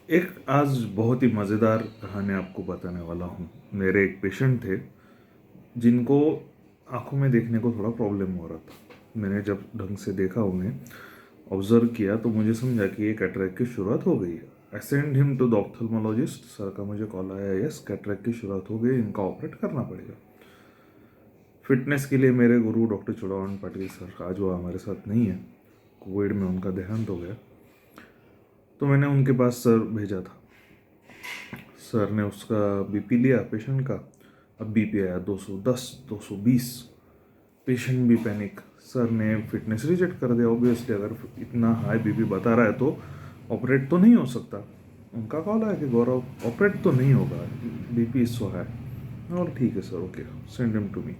एक आज बहुत ही मज़ेदार कहानी आपको बताने वाला हूँ। मेरे एक पेशेंट थे जिनको आंखों में देखने को थोड़ा प्रॉब्लम हो रहा था। मैंने जब ढंग से देखा, उन्हें ऑब्जर्व किया, तो मुझे समझा कि ये कैटरेक्ट की शुरुआत हो गई है। I send him to the ophthalmologist. Sir का मुझे कॉल आया, यस कैटरेक्ट की शुरुआत हो गई, इनका ऑपरेट करना पड़ेगा। फिटनेस के लिए मेरे गुरु डॉक्टर चुड़ावन पाटिल सर आज वो हमारे साथ नहीं है, कोविड में उनका देहांत हो गया। तो मैंने उनके पास सर भेजा था। सर ने उसका बीपी लिया पेशेंट का। अब बीपी आया 210 220। पेशेंट भी पैनिक। सर ने फिटनेस रिजेक्ट कर दिया। ऑब्वियसली अगर इतना हाई बीपी बता रहा है तो ऑपरेट तो नहीं हो सकता। उनका कॉल आया कि गौरव ऑपरेट तो नहीं होगा, बीपी इज सो हाई। और ठीक है sir, okay, send him to me.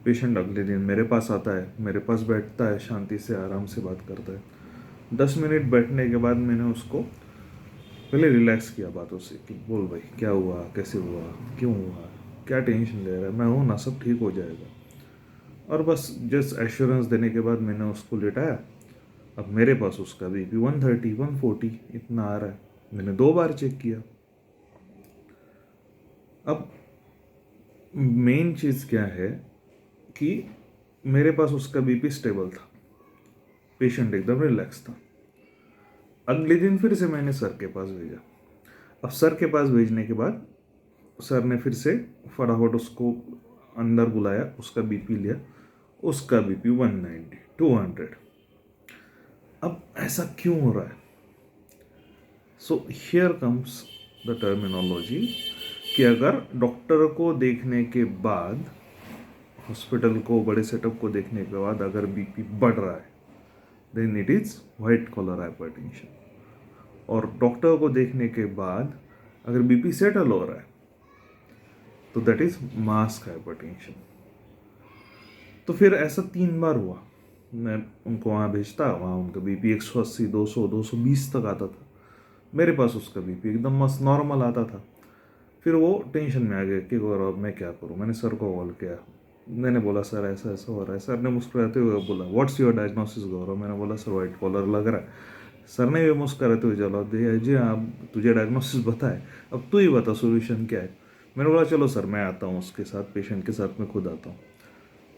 Patient अगले दिन मेरे पास आता है, मेरे पास बैठता है, शांति से आराम से बात करता है। 10 मिनट बैठने के बाद मैंने उसको पहले रिलैक्स किया बातों से कि बोल भाई क्या हुआ, कैसे हुआ, क्यों हुआ, क्या टेंशन ले रहा है, मैं हूँ ना, सब ठीक हो जाएगा। और बस जस्ट एश्योरेंस देने के बाद मैंने उसको लेटाया। अब मेरे पास उसका बीपी 130 140 इतना आ रहा है। मैंने 2 बार चेक किया। अब मेन चीज़ क्या है कि मेरे पास उसका बीपी स्टेबल था, पेशेंट एकदम रिलैक्स था। अगले दिन फिर से मैंने सर के पास भेजा। अब सर के पास भेजने के बाद सर ने फिर से फटाफट उसको अंदर बुलाया, उसका बीपी लिया। उसका बीपी 190 200। अब ऐसा क्यों हो रहा है? So here comes the terminology कि अगर डॉक्टर को देखने के बाद, हॉस्पिटल को, बड़े सेटअप को देखने के बाद अगर बीपी बढ़ रहा है, then it is white collar hypertension. और डॉक्टर को देखने के बाद अगर बीपी सेटल हो रहा है तो दैट इज मास्क हाइपरटेंशन। तो फिर ऐसा 3 बार हुआ। मैं उनको वहाँ भेजता, वहाँ उनका बीपी 180 200 220 तक आता था। मेरे पास उसका बीपी एकदम मस्त नॉर्मल आता था। फिर वो टेंशन में आ गया कि गौरव मैं क्या करूँ। मैंने सर को कॉल किया, मैंने बोला सर ऐसा ऐसा हो रहा है। सर ने मुस्कुराते हुए बोला व्हाट्स योर डायग्नोसिस गौरव। मैंने बोला सर वाइट कॉलर लग रहा है। सर ने भी मुस्कुराते हुए जवाब दिया जी हाँ, तुझे डायग्नोसिस बताए, अब तू ही बता सोल्यूशन क्या है। मैंने बोला चलो सर मैं आता हूँ उसके साथ, पेशेंट के साथ मैं खुद आता हूँ।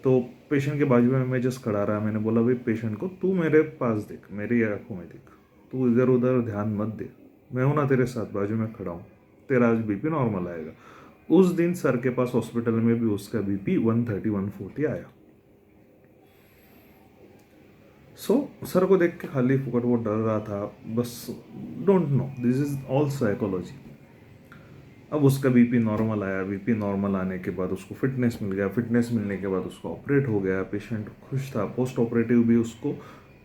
तो पेशेंट के बाजू में मैं जस्ट खड़ा रहा। मैंने बोला भाई पेशेंट को तू मेरे पास देख, मेरी आंखों में देख, तू इधर उधर ध्यान मत दे, मैं हूं ना तेरे साथ, बाजू में खड़ा हूँ, तेरा आज बीपी नॉर्मल आएगा। उस दिन सर के पास हॉस्पिटल में भी उसका बीपी 130 140 आया। सर को देख के खाली फुकट वो डर रहा था बस। Don't know, this is all psychology. अब उसका बीपी नॉर्मल आया। बीपी नॉर्मल आने के बाद उसको फिटनेस मिल गया। फिटनेस मिलने के बाद उसको ऑपरेट हो गया। पेशेंट खुश था। पोस्ट ऑपरेटिव भी उसको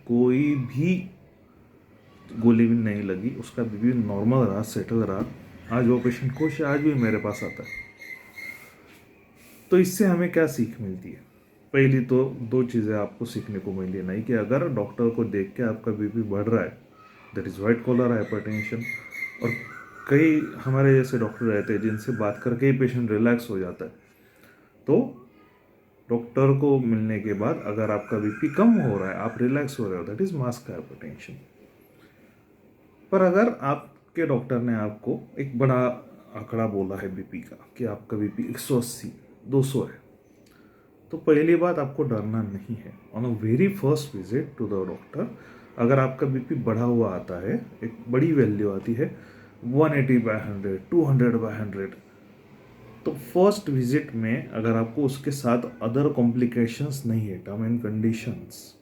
कोई भी गोली भी नहीं लगी। उसका बीपी नॉर्मल रहा, सेटल रहा। आज वो पेशेंट खुश है, आज भी मेरे पास आता है। तो इससे हमें क्या सीख मिलती है? पहली तो 2 चीज़ें आपको सीखने को मिली नहीं कि अगर डॉक्टर को देख के आपका बीपी बढ़ रहा है, that is white collar hypertension. और कई हमारे जैसे डॉक्टर रहते हैं जिनसे बात करके ही पेशेंट रिलैक्स हो जाता है। तो डॉक्टर को मिलने के बाद अगर आपका बीपी कम हो रहा है, आप रिलैक्स हो रहे हो, दैट इज मास्क हाइपरटेंशन। पर अगर आपके डॉक्टर ने आपको एक बड़ा आंकड़ा बोला है बीपी का कि आपका बीपी 180 200 है, तो पहली बात आपको डरना नहीं है। On a very first visit to the doctor अगर आपका बीपी बढ़ा हुआ आता है, एक बड़ी वैल्यू आती है 180/100 200/100, तो फर्स्ट विजिट में अगर आपको उसके साथ अदर कॉम्प्लिकेशंस नहीं है, टर्म एंड कंडीशंस,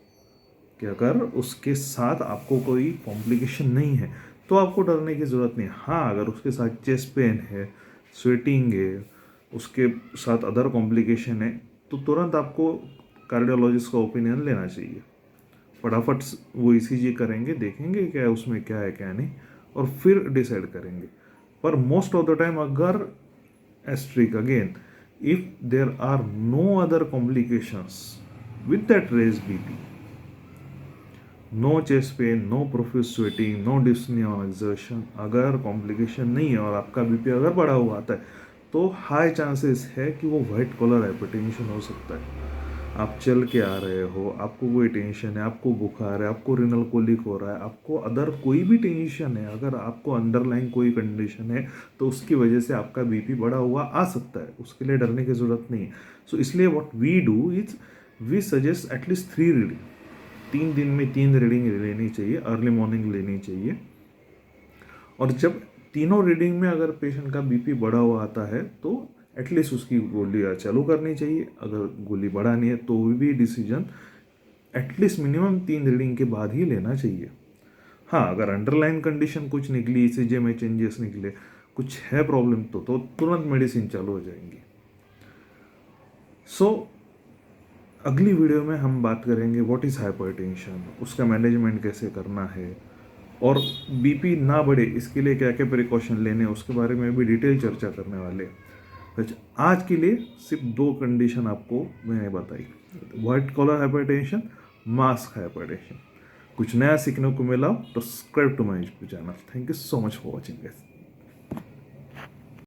कि अगर उसके साथ आपको कोई कॉम्प्लिकेशन नहीं है तो आपको डरने की ज़रूरत नहीं। हाँ, अगर उसके साथ चेस्ट पेन है, स्वेटिंग है, उसके साथ अदर कॉम्प्लिकेशन है, तो तुरंत आपको कार्डियोलॉजिस्ट का ओपिनियन लेना चाहिए। फटाफट वो ईसीजी करेंगे, देखेंगे क्या उसमें क्या है क्या नहीं, और फिर डिसाइड करेंगे। पर मोस्ट ऑफ द टाइम अगर asterisk again, if there are no other complications with that raised BP, no chest pain, no profuse sweating, no dyspnea on exertion, अगर कॉम्प्लिकेशन नहीं है और आपका बीपी अगर बढ़ा हुआ आता है, तो हाई चांसेस है कि वो वाइट कॉलर हाइपरटेंशन हो सकता है। आप चल के आ रहे हो, आपको कोई टेंशन है, आपको बुखार है, आपको रिनल कोलिक हो रहा है, आपको अदर कोई भी टेंशन है, अगर आपको अंडरलाइन कोई कंडीशन है तो उसकी वजह से आपका बीपी बढ़ा हुआ आ सकता है, उसके लिए डरने की ज़रूरत नहीं है। सो इसलिए what we do is we suggest at least 3 reading, 3 दिन में 3 रीडिंग लेनी चाहिए, अर्ली मॉर्निंग लेनी चाहिए। और जब तीनों रीडिंग में अगर पेशेंट का बीपी बढ़ा हुआ आता है तो एटलीस्ट उसकी गोली चालू करनी चाहिए, अगर गोली बढ़ा नहीं है तो भी डिसीजन एटलीस्ट मिनिमम 3 रीडिंग के बाद ही लेना चाहिए। हाँ, अगर अंडरलाइन कंडीशन कुछ निकली, ईसीजी में चेंजेस निकले, कुछ है प्रॉब्लम तो तुरंत मेडिसिन चालू हो जाएंगी। सो अगली वीडियो में हम बात करेंगे व्हाट इज़ हाइपरटेंशन, उसका मैनेजमेंट कैसे करना है, और बीपी ना बढ़े इसके लिए क्या क्या प्रिकॉशन लेने हैं उसके बारे में भी डिटेल चर्चा करने वाले हैं। अच्छा, आज के लिए सिर्फ 2 कंडीशन आपको मैंने बताई, white collar hypertension, mask hypertension. कुछ नया सीखने को मिला तो subscribe to my YouTube channel. Thank you so much for watching guys.